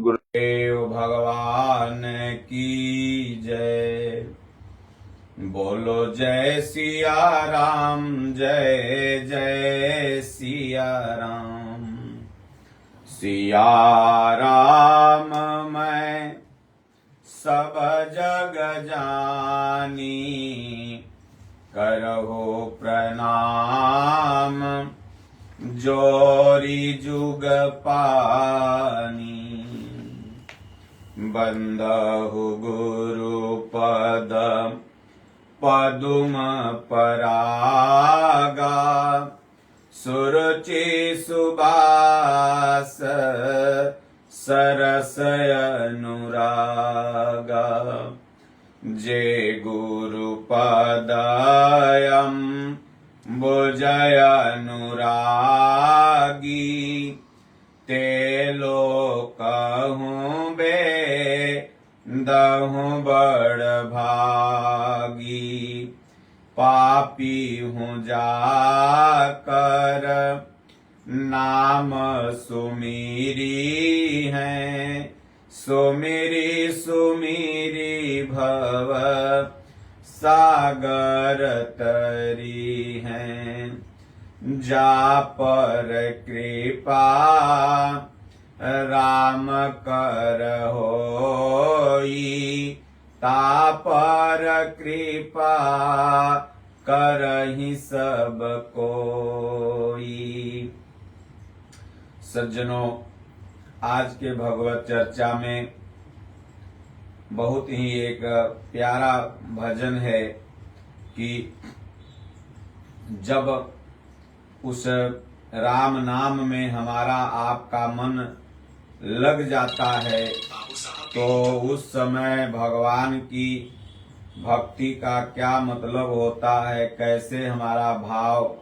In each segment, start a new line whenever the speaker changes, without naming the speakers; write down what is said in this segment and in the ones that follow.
गुरुदेव भगवान की जय। बोलो जय सिया राम, जय जय सिया राम। सिया राम मैं सब जग जानी, करहो प्रणाम जोरी जुग पानी। बंदहु गुरु पद पदुम परागा, सुरुचि सुबास सरस अनुरागा। जे गुरु पदयम बुझय अनुरागी, ते लोकहूँ बे दहूँ बड़ भागी। पापी हूँ जाकर नाम सुमीरी है, सुमीरी सुमीरी भव सागर तरी हैं। जा पर कृपा राम कर होई, ता पर कृपा करहि सब कोई। सज्जनों, आज के भगवत चर्चा में बहुत ही एक प्यारा भजन है कि जब उस राम नाम में हमारा आपका मन लग जाता है तो उस समय भगवान की भक्ति का क्या मतलब होता है, कैसे हमारा भाव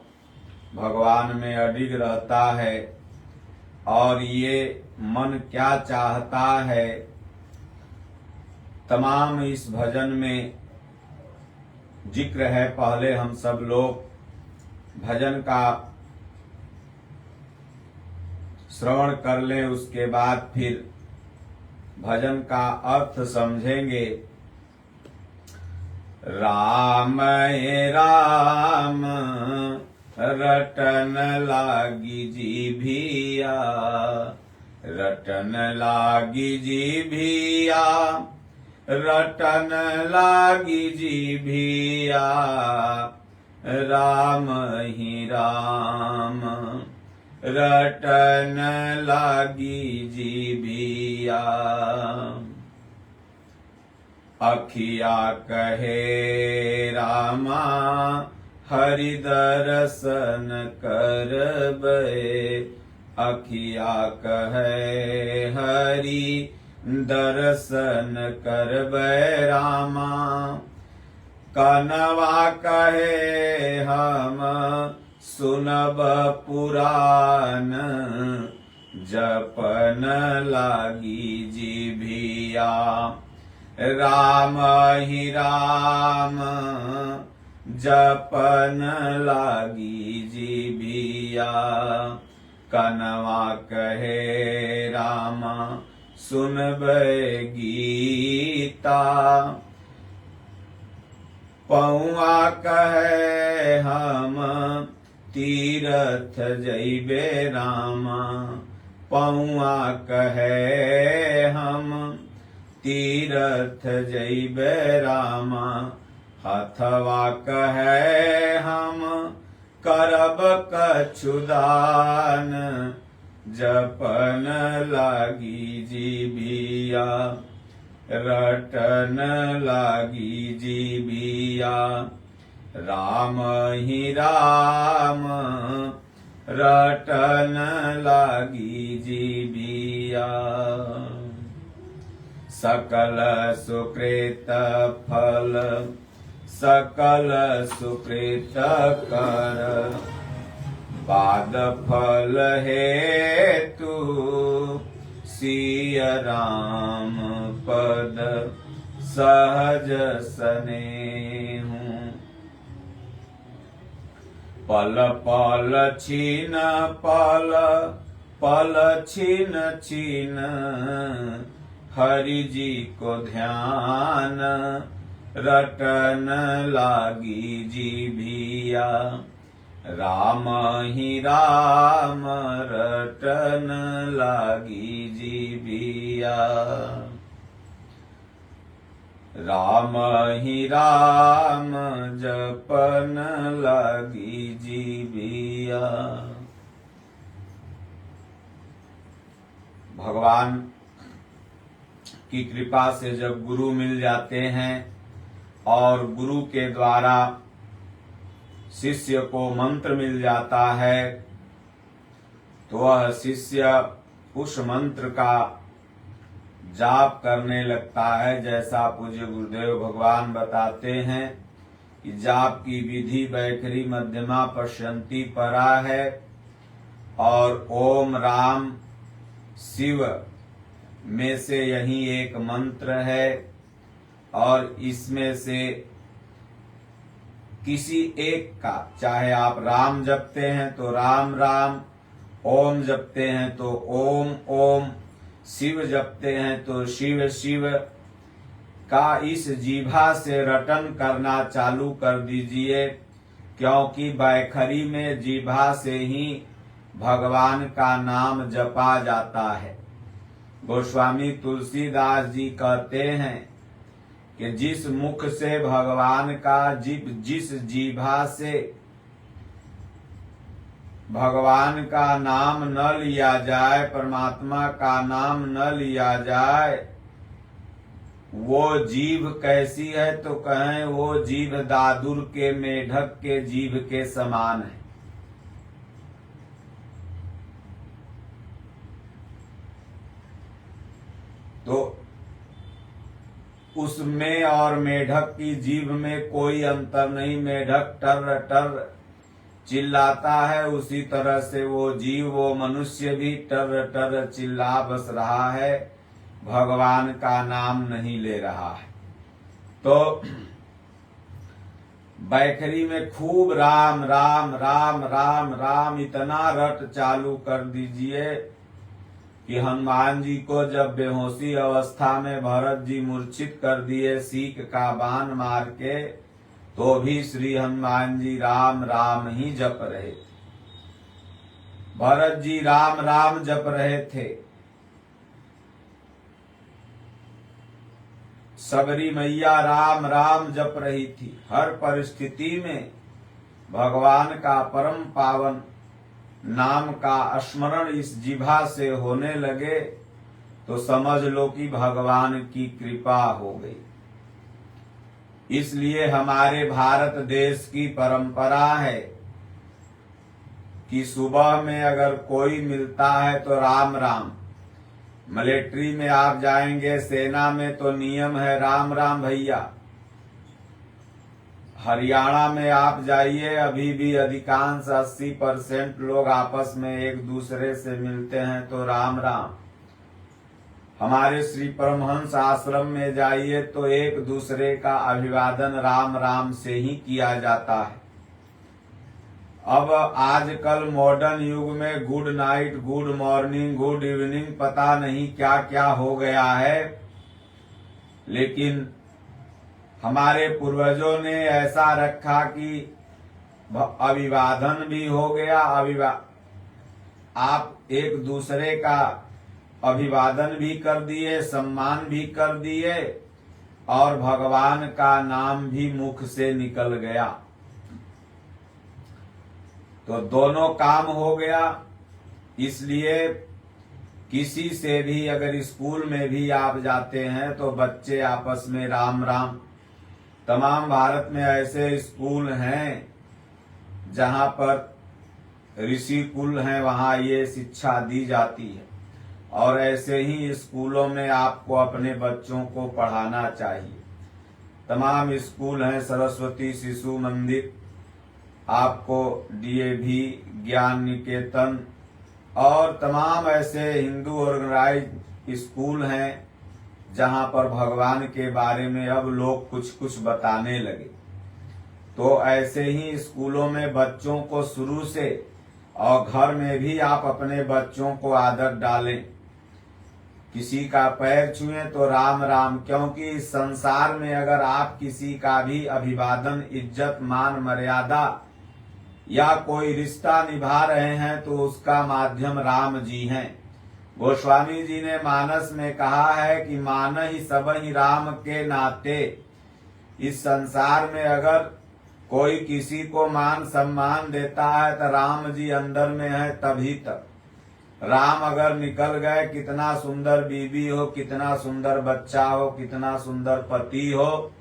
भगवान में अडिग रहता है और ये मन क्या चाहता है, तमाम इस भजन में जिक्र है। पहले हम सब लोग भजन का श्रवण कर लें, उसके बाद फिर भजन का अर्थ समझेंगे। राम ए राम रटन लागी जीभिया, रटन लागी जीभिया, रटन लागी जीभिया। राम ही राम रटन लागी जीभिया। अखिया कहे रामा हरि दर्शन करबै, अखिया कहे हरि दर्शन करबै रामा। कनवा कहे हम सुनब पुराण, जपन लागी जीभिया। राम ही राम जपन लागी जीभिया। कनवा कहे रामा सुनबै गीता, पौआ कहे हम तीरथ जइबे रामा। पौआ कहे हम तीरथ जइबे रामा। हथवा कहे हम करब कछु दान, जपन लागी जीभिया। रटन लागी जीभिया। राम ही राम रटन लागी जीभिया। सकल सुकृत फल सकल सुकृत कर, बाद फल हेतु सिय राम पद सहज सनेहु। पल पल छीन पल पल छीन छीन, हरि जी को ध्यान, रटन लागी जीभिया। राम ही राम रटन लागी जीभिया। राम ही राम जपन लागी जीभिया। भगवान की कृपा से जब गुरु मिल जाते हैं और गुरु के द्वारा शिष्य को मंत्र मिल जाता है, तो वह शिष्य उस मंत्र का जाप करने लगता है। जैसा पूज्य गुरुदेव भगवान बताते हैं कि जाप की विधि वैखरी मध्यमा पश्यंती परा है, और ओम राम शिव में से यही एक मंत्र है, और इसमें से किसी एक का, चाहे आप राम जपते हैं तो राम राम, ओम जपते हैं तो ओम ओम, शिव जपते हैं तो शिव शिव का इस जीभा से रटन करना चालू कर दीजिए, क्योंकि वैखरी में जीभा से ही भगवान का नाम जपा जाता है। गोस्वामी तुलसीदास जी कहते हैं कि जिस मुख से भगवान का जिस जीभा से भगवान का नाम न लिया जाए, परमात्मा का नाम न लिया जाए, वो जीभ कैसी है तो कहें वो जीभ दादुर के मेढक के जीभ के समान है। तो उसमें और मेढक की जीभ में कोई अंतर नहीं। मेढक टर टर चिल्लाता है, उसी तरह से वो जीव, वो मनुष्य भी टर टर चिल्ला बस रहा है, भगवान का नाम नहीं ले रहा है। तो वैखरी में खूब राम राम राम राम राम इतना रट चालू कर दीजिए कि हनुमान जी को जब बेहोशी अवस्था में भरत जी मूर्छित कर दिए सीक का बाण मार के, तो भी श्री हनुमान जी राम राम ही जप रहे थे। भरत जी राम राम जप रहे थे। सबरी मैया राम राम जप रही थी। हर परिस्थिति में भगवान का परम पावन नाम का स्मरण इस जिह्वा से होने लगे तो समझ लो कि भगवान की कृपा हो गई। इसलिए हमारे भारत देश की परंपरा है कि सुबह में अगर कोई मिलता है तो राम राम। मिलिट्री में आप जाएंगे, सेना में तो नियम है राम राम भैया। हरियाणा में आप जाइए, अभी भी अधिकांश 80% लोग आपस में एक दूसरे से मिलते हैं तो राम राम। हमारे श्री परमहंस आश्रम में जाइए तो एक दूसरे का अभिवादन राम राम से ही किया जाता है। अब आजकल मॉडर्न युग में good night, good morning, good evening, पता नहीं क्या क्या हो गया है, लेकिन हमारे पूर्वजों ने ऐसा रखा कि अभिवादन भी हो गया, आप एक दूसरे का अभिवादन भी कर दिए, सम्मान भी कर दिए, और भगवान का नाम भी मुख से निकल गया। तो दोनों काम हो गया। इसलिए किसी से भी अगर स्कूल में भी आप जाते हैं तो बच्चे आपस में राम राम। तमाम भारत में ऐसे स्कूल हैं जहां पर ऋषि कुल हैं, वहां ये शिक्षा दी जाती है, और ऐसे ही स्कूलों में आपको अपने बच्चों को पढ़ाना चाहिए। तमाम स्कूल हैं, सरस्वती शिशु मंदिर, आपको डीएवी, ज्ञान निकेतन और तमाम ऐसे हिंदू ऑर्गेनाइज स्कूल हैं जहां पर भगवान के बारे में अब लोग कुछ कुछ बताने लगे। तो ऐसे ही स्कूलों में बच्चों को शुरू से और घर में भी आप अपने बच्चों को आदत डालें किसी का पैर छुए तो राम राम, क्योंकि इस संसार में अगर आप किसी का भी अभिवादन, इज्जत, मान, मर्यादा या कोई रिश्ता निभा रहे हैं तो उसका माध्यम राम जी हैं। गोस्वामी जी ने मानस में कहा है कि मान ही सब ही राम के नाते। इस संसार में अगर कोई किसी को मान सम्मान देता है तो राम जी अंदर में है तभी तक। राम अगर निकल गए, कितना सुंदर बीवी हो, कितना सुंदर बच्चा हो, कितना सुंदर पति हो,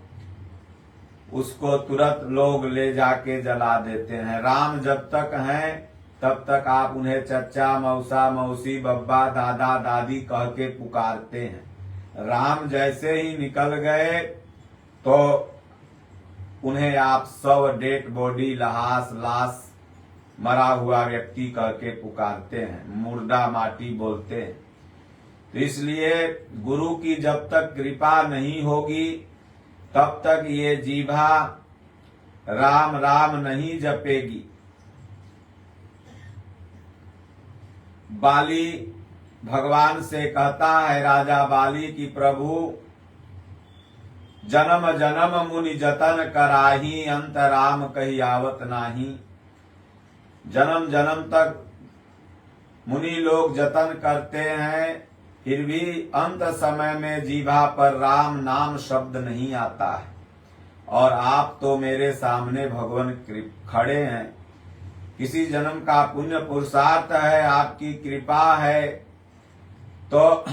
उसको तुरंत लोग ले जाके जला देते हैं। राम जब तक हैं तब तक आप उन्हें चचा, मौसा, मौसी, बब्बा, दादा, दादी कह के पुकारते हैं। राम जैसे ही निकल गए तो उन्हें आप शव, डेड बॉडी, लाश, मरा हुआ व्यक्ति कह के पुकारते हैं, मुर्दा माटी बोलते हैं। तो इसलिए गुरु की जब तक कृपा नहीं होगी तब तक ये जीभा राम राम नहीं जपेगी। बाली भगवान से कहता है, राजा बाली की प्रभु जन्म जन्म मुनि जतन कराही, अंत राम कही आवत नाही। जन्म जन्म तक मुनि लोग जतन करते हैं, फिर भी अंत समय में जीभा पर राम नाम शब्द नहीं आता है। और आप तो मेरे सामने भगवान खड़े हैं, किसी जन्म का पुण्य पुरुषार्थ है, आपकी कृपा है, तो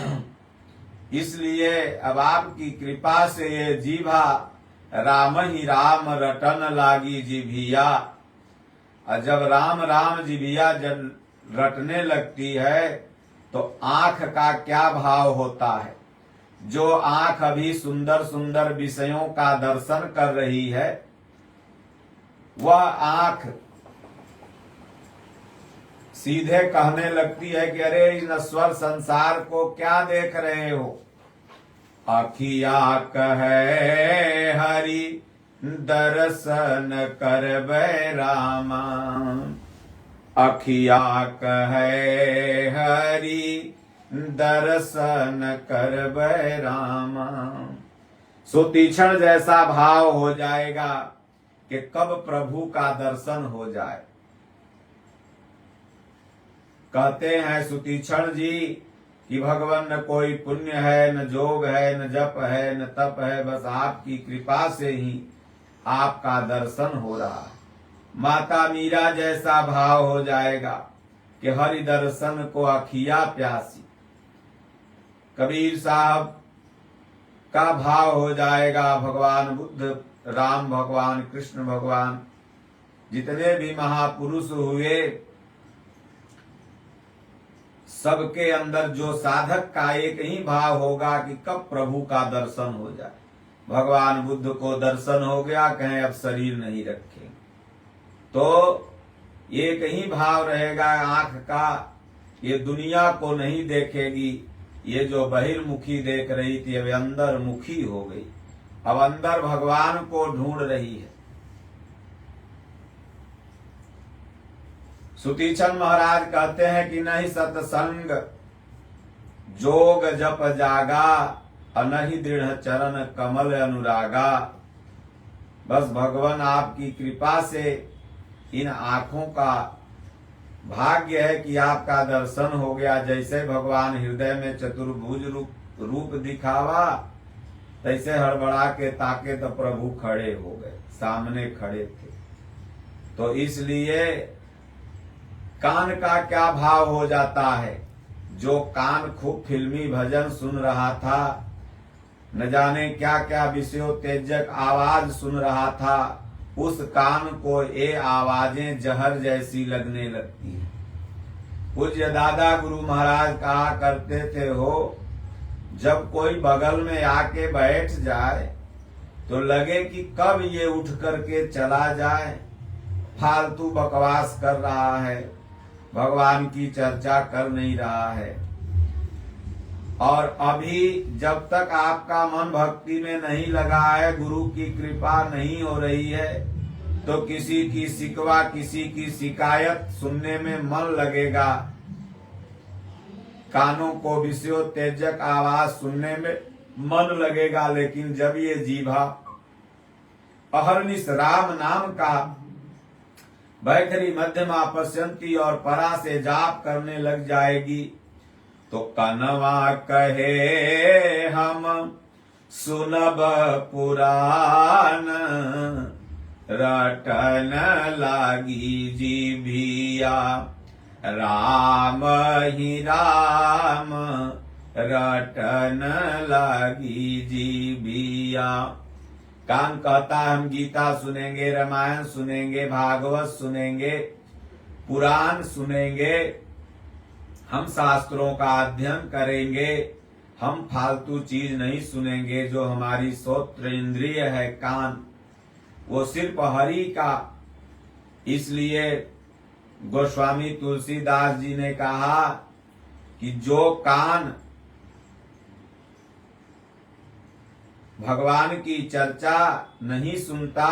इसलिए अब आपकी कृपा से ये जीभा राम ही राम रटन लागी जिभिया। और जब राम राम जिभिया जब रटने लगती है तो आंख का क्या भाव होता है। जो आंख अभी सुंदर सुंदर विषयों का दर्शन कर रही है, वह आंख सीधे कहने लगती है कि अरे इस नश्वर संसार को क्या देख रहे हो। अखिया कहे हरि दर्शन करबै रामा, अखिया कहे हरि दर्शन करबै रामा। सो तीक्ष्ण जैसा भाव हो जाएगा कि कब प्रभु का दर्शन हो जाए। कहते हैं सुतीक्षण जी कि भगवान न कोई पुण्य है, न जोग है, न जप है, न तप है, बस आपकी कृपा से ही आपका दर्शन हो रहा है। माता मीरा जैसा भाव हो जाएगा कि हरि दर्शन को अखिया प्यासी। कबीर साहब का भाव हो जाएगा। भगवान बुद्ध, राम भगवान, कृष्ण भगवान, जितने भी महापुरुष हुए, सबके अंदर जो साधक का एक ही भाव होगा कि कब प्रभु का दर्शन हो जाए। भगवान बुद्ध को दर्शन हो गया, कहें अब शरीर नहीं रखें, तो एक ही भाव रहेगा आंख का, ये दुनिया को नहीं देखेगी। ये जो बहिर्मुखी देख रही थी अब अंदर मुखी हो गई, अब अंदर भगवान को ढूंढ रही है। सुतीक्षण महाराज कहते हैं कि नहीं सत्संग जोग जप जागा, अनहि दृढ़ चरण कमल अनुरागा। बस भगवान आपकी कृपा से इन आंखों का भाग्य है कि आपका दर्शन हो गया। जैसे भगवान हृदय में चतुर्भुज रूप दिखावा, तैसे हड़बड़ा के ताके तो प्रभु खड़े हो गए, सामने खड़े थे। तो इसलिए कान का क्या भाव हो जाता है। जो कान खूब फिल्मी भजन सुन रहा था, न जाने क्या क्या विषयोत्तेजक आवाज सुन रहा था, उस कान को ये आवाजें जहर जैसी लगने लगती है। पूज्य दादा गुरु महाराज कहा करते थे, हो जब कोई बगल में आके बैठ जाए तो लगे कि कब ये उठ करके चला जाए, फालतू बकवास कर रहा है, भगवान की चर्चा कर नहीं रहा है। और अभी जब तक आपका मन भक्ति में नहीं लगा है, गुरु की कृपा नहीं हो रही है, तो किसी की शिकवा, किसी की शिकायत सुनने में मन लगेगा। कानों को विषयोत्तेजक आवाज सुनने में मन लगेगा, लेकिन जब ये जीभा अहर्निश राम नाम का वैखरी मध्यमा पश्यंती और परा से जाप करने लग जाएगी, तो कनवा कहे हम सुनब पुराण, रटन लागी जीभिया राम ही राम, रटन लागी जीभिया। कान कहता है हम गीता सुनेंगे, रामायण सुनेंगे, भागवत सुनेंगे, पुराण सुनेंगे, हम शास्त्रों का अध्ययन करेंगे, हम फालतू चीज नहीं सुनेंगे। जो हमारी श्रोत्र इंद्रिय है कान, वो सिर्फ हरि का। इसलिए गोस्वामी तुलसीदास जी ने कहा कि जो कान भगवान की चर्चा नहीं सुनता,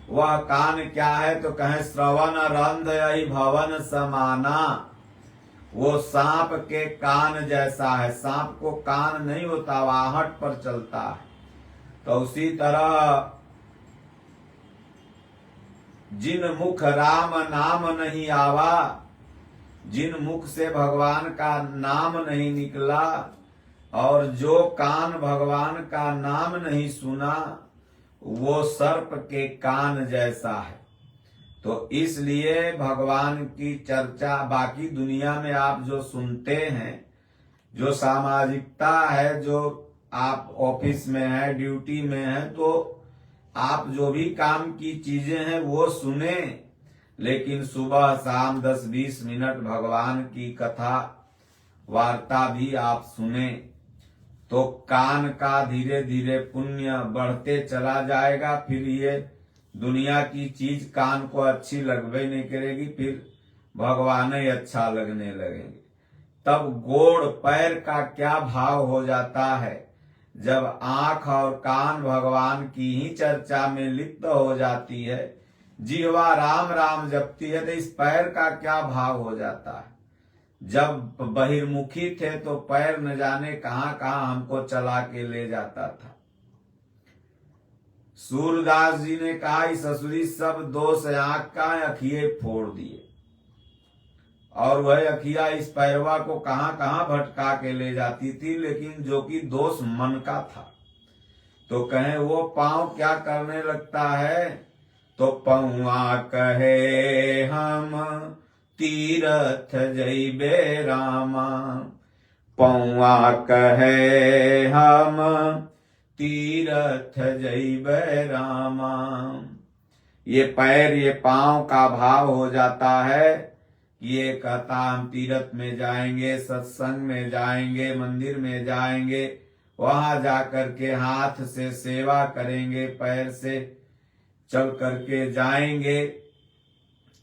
वह कान क्या है, तो कहें श्रवण रंध यही भवन समाना। वो सांप के कान जैसा है। सांप को कान नहीं होता, आहट पर चलता है। तो उसी तरह जिन मुख राम नाम नहीं आवा, जिन मुख से भगवान का नाम नहीं निकला, और जो कान भगवान का नाम नहीं सुना, वो सर्प के कान जैसा है। तो इसलिए भगवान की चर्चा, बाकी दुनिया में आप जो सुनते हैं, जो सामाजिकता है, जो आप ऑफिस में है, ड्यूटी में है, तो आप जो भी काम की चीजें हैं वो सुने, लेकिन सुबह शाम 10-20 मिनट भगवान की कथा वार्ता भी आप सुने, तो कान का धीरे धीरे पुण्य बढ़ते चला जाएगा। फिर ये दुनिया की चीज कान को अच्छी लगवे नहीं करेगी, फिर भगवान ही अच्छा लगने लगेंगे। तब गोड़ पैर का क्या भाव हो जाता है, जब आंख और कान भगवान की ही चर्चा में लिप्त हो जाती है, जिह्वा राम राम जपती है, तो इस पैर का क्या भाव हो जाता है। जब बहिर्मुखी थे तो पैर न जाने कहां कहां हमको चला के ले जाता था। सूरदास जी ने कहा, इस ससुरी सब दोष आंख का, अखिए फोड़ दिए, और वह अखिया इस पैरवा को कहां कहां भटका के ले जाती थी, लेकिन जो कि दोष मन का था। तो कहें वो पांव क्या करने लगता है, तो पौआ कहे हम तीरथ जइबे रामा, पौआ कहे हम तीरथ जइबे रामा। ये पैर, ये पांव का भाव हो जाता है। ये कहता हम तीर्थ में जाएंगे, सत्संग में जाएंगे, मंदिर में जाएंगे, वहां जाकर के हाथ से सेवा करेंगे, पैर से चल करके जाएंगे,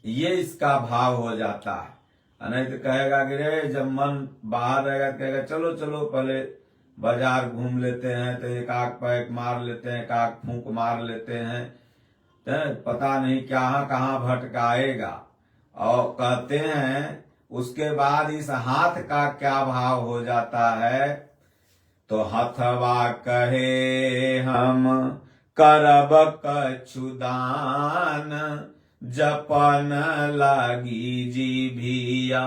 ये इसका भाव हो जाता है। नहीं तो कहेगा कि रे, जब मन बाहर रहेगा कहेगा चलो चलो पहले बाजार घूम लेते हैं, तो एक आग पैक मार लेते हैं, एक आग फूंक मार लेते हैं, तो पता नहीं कहाँ कहाँ भटकाएगा। और कहते हैं उसके बाद इस हाथ का क्या भाव हो जाता है, तो हथवा कहे हम करब कछु दान, जपन लागी जीभिया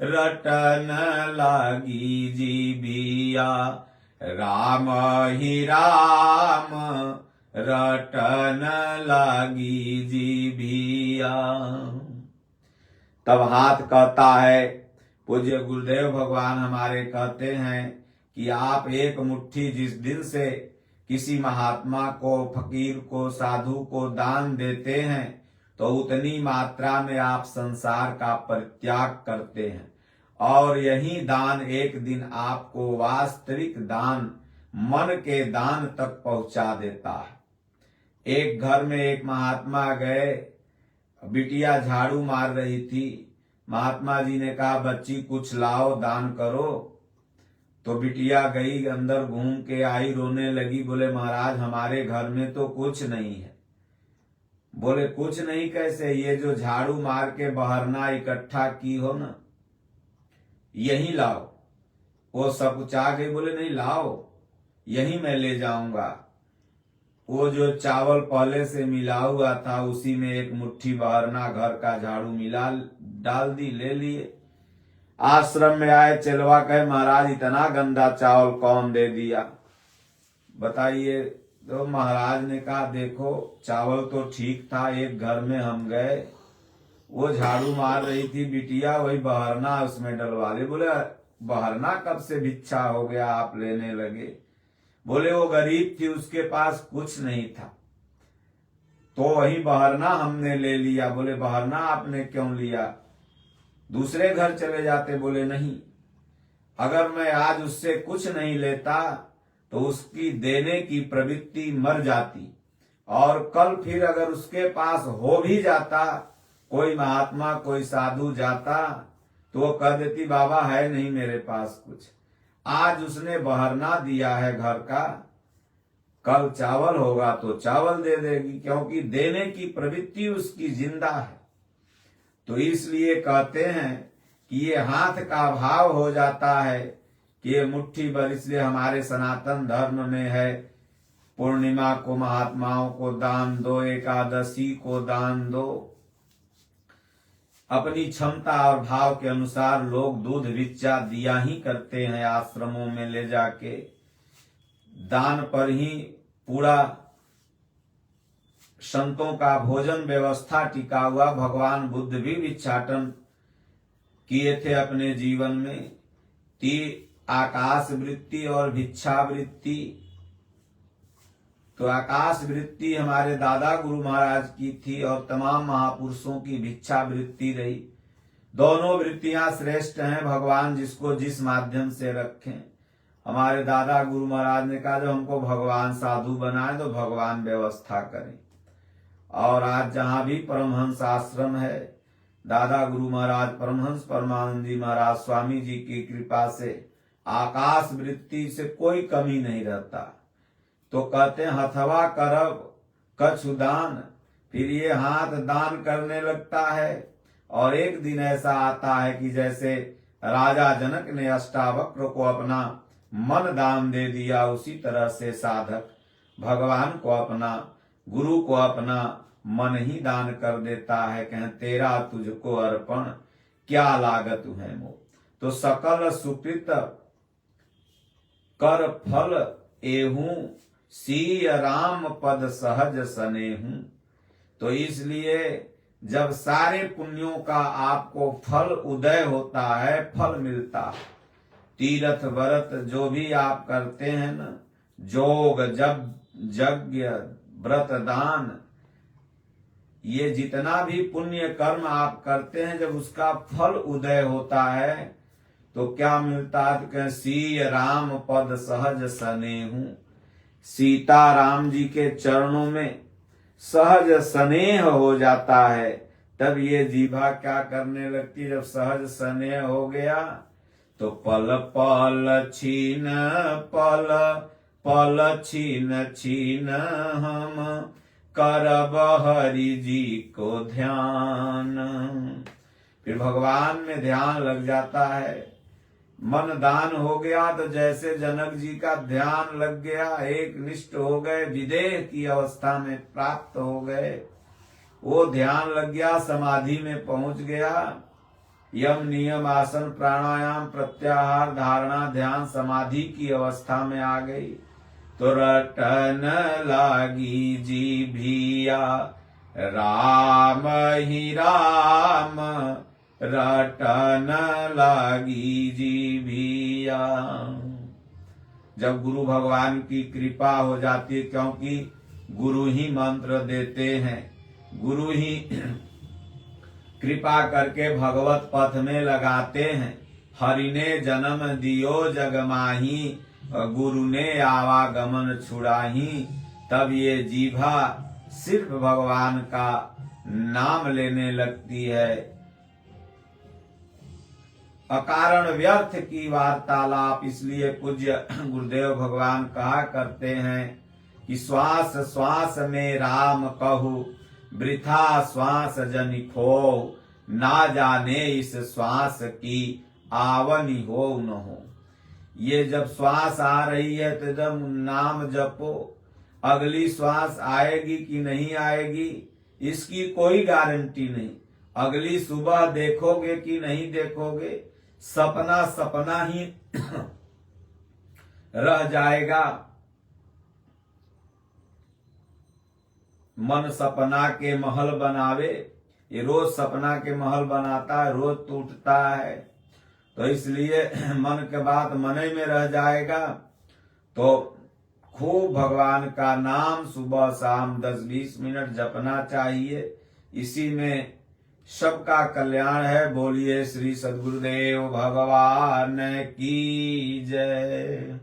रटन लागी जीभिया, राम ही राम रटन लागी जीभिया। तब हाथ कहता है, पूज्य गुरुदेव भगवान हमारे कहते हैं कि आप एक मुट्ठी जिस दिन से किसी महात्मा को, फकीर को, साधु को दान देते हैं, तो उतनी मात्रा में आप संसार का परित्याग करते हैं, और यही दान एक दिन आपको वास्तविक दान, मन के दान तक पहुंचा देता है। एक घर में एक महात्मा गए, बिटिया झाड़ू मार रही थी, महात्मा जी ने कहा बच्ची कुछ लाओ दान करो। तो बिटिया गई, अंदर घूम के आई, रोने लगी, बोले महाराज हमारे घर में तो कुछ नहीं है। बोले कुछ नहीं कैसे, ये जो झाड़ू मार के बहरना इकट्ठा की हो ना, यही लाओ। वो सकुचा गई, बोले नहीं लाओ, यही मैं ले जाऊंगा। वो जो चावल पहले से मिला हुआ था उसी में एक मुट्ठी बहरना घर का झाड़ू मिला डाल दी, ले लिए। आश्रम में आए, चेलवा कहे महाराज इतना गंदा चावल कौन दे दिया, बताइए। तो महाराज ने कहा देखो चावल तो ठीक था, एक घर में हम गए, वो झाड़ू मार रही थी बिटिया, वही बहरना उसमें डलवा ले। बोले बहरना कब से भिक्षा हो गया आप लेने लगे? बोले वो गरीब थी, उसके पास कुछ नहीं था, तो वही बहरना हमने ले लिया। बोले बहरना आपने क्यों लिया, दूसरे घर चले जाते? बोले नहीं, अगर मैं आज उससे कुछ नहीं लेता तो उसकी देने की प्रवृत्ति मर जाती, और कल फिर अगर उसके पास हो भी जाता, कोई महात्मा कोई साधु जाता तो वो कह देती बाबा है नहीं मेरे पास कुछ। आज उसने बहरना दिया है घर का, कल चावल होगा तो चावल दे देगी, क्योंकि देने की प्रवृत्ति उसकी जिंदा है। तो इसलिए कहते हैं कि ये हाथ का भाव हो जाता है कि ये मुट्ठी भर। इसलिए हमारे सनातन धर्म में है पूर्णिमा को महात्माओं को दान दो, एकादशी को दान दो। अपनी क्षमता और भाव के अनुसार लोग दूध भिक्षा दिया ही करते हैं, आश्रमों में ले जाके दान पर ही पूरा संतों का भोजन व्यवस्था टिका हुआ। भगवान बुद्ध भी भिक्षाटन किए थे अपने जीवन में। आकाश वृत्ति और भिक्षा वृत्ति, तो आकाश वृत्ति हमारे दादा गुरु महाराज की थी और तमाम महापुरुषों की भिक्षा वृत्ति रही। दोनों वृत्तियां श्रेष्ठ हैं, भगवान जिसको जिस माध्यम से रखें। हमारे दादा गुरु महाराज ने कहा जो हमको भगवान साधु बनाए तो भगवान व्यवस्था करें। और आज जहां भी परमहंस आश्रम है, दादा गुरु महाराज परमहंस परमानंदी महाराज स्वामी जी की कृपा से आकाश वृत्ति से कोई कमी नहीं रहता। तो कहते हैं हथवा करब कछु दान, फिर ये हाथ दान करने लगता है। और एक दिन ऐसा आता है कि जैसे राजा जनक ने अष्टावक्र को अपना मन दान दे दिया, उसी तरह से साधक भगवान को अपना, गुरु को अपना मन ही दान कर देता है। कहें तेरा तुझको अर्पण क्या लागत है मोह। तो सकल सुकृत कर फल एहूं, सीय राम पद सहज सनेहूं। तो इसलिए जब सारे पुण्यों का आपको फल उदय होता है, फल मिलता है। तीर्थ व्रत जो भी आप करते हैं ना, जोग जब यज्ञ व्रत दान, ये जितना भी पुण्य कर्म आप करते हैं, जब उसका फल उदय होता है तो क्या मिलता है? तो सीय राम पद सहज सनेहूं, सीता राम जी के चरणों में सहज स्नेह हो जाता है। तब ये जीभा क्या करने लगती? जब सहज स्नेह हो गया तो पल पल छीन पल पल छीन छीन हम करब हरि जी को ध्यान। फिर भगवान में ध्यान लग जाता है। मन दान हो गया तो जैसे जनक जी का ध्यान लग गया, एक निष्ठ हो गए, विदेह की अवस्था में प्राप्त हो गए। वो ध्यान लग गया, समाधि में पहुंच गया। यम नियम आसन प्राणायाम प्रत्याहार धारणा ध्यान समाधि की अवस्था में आ गई। तो रटन लागी जीभिया राम ही राम, रटन लागी जीभिया। जब गुरु भगवान की कृपा हो जाती है, क्योंकि गुरु ही मंत्र देते हैं, गुरु ही कृपा करके भगवत पथ में लगाते हैं। हरि ने जन्म दियो जग माही, गुरु ने आवागमन छुड़ाही। तब ये जीभा सिर्फ भगवान का नाम लेने लगती है। अकारण व्यर्थ की वार्तालाप, इसलिए पूज्य गुरुदेव भगवान कहा करते हैं कि श्वास श्वास में राम कहू, वृथा श्वास जनि खो, ना जाने इस श्वास की आवनी हो न हो। ये जब श्वास आ रही है तो जब नाम जपो, अगली श्वास आएगी कि नहीं आएगी इसकी कोई गारंटी नहीं। अगली सुबह देखोगे कि नहीं देखोगे, सपना सपना ही रह जाएगा। मन सपना के महल बनावे, ये रोज सपना के महल बनाता है, रोज टूटता है। तो इसलिए मन के बात मन ही में रह जाएगा। तो खूब भगवान का नाम सुबह शाम 10-20 मिनट जपना चाहिए। इसी में सबका कल्याण है। बोलिए श्री सद्गुरुदेव भगवान की जय।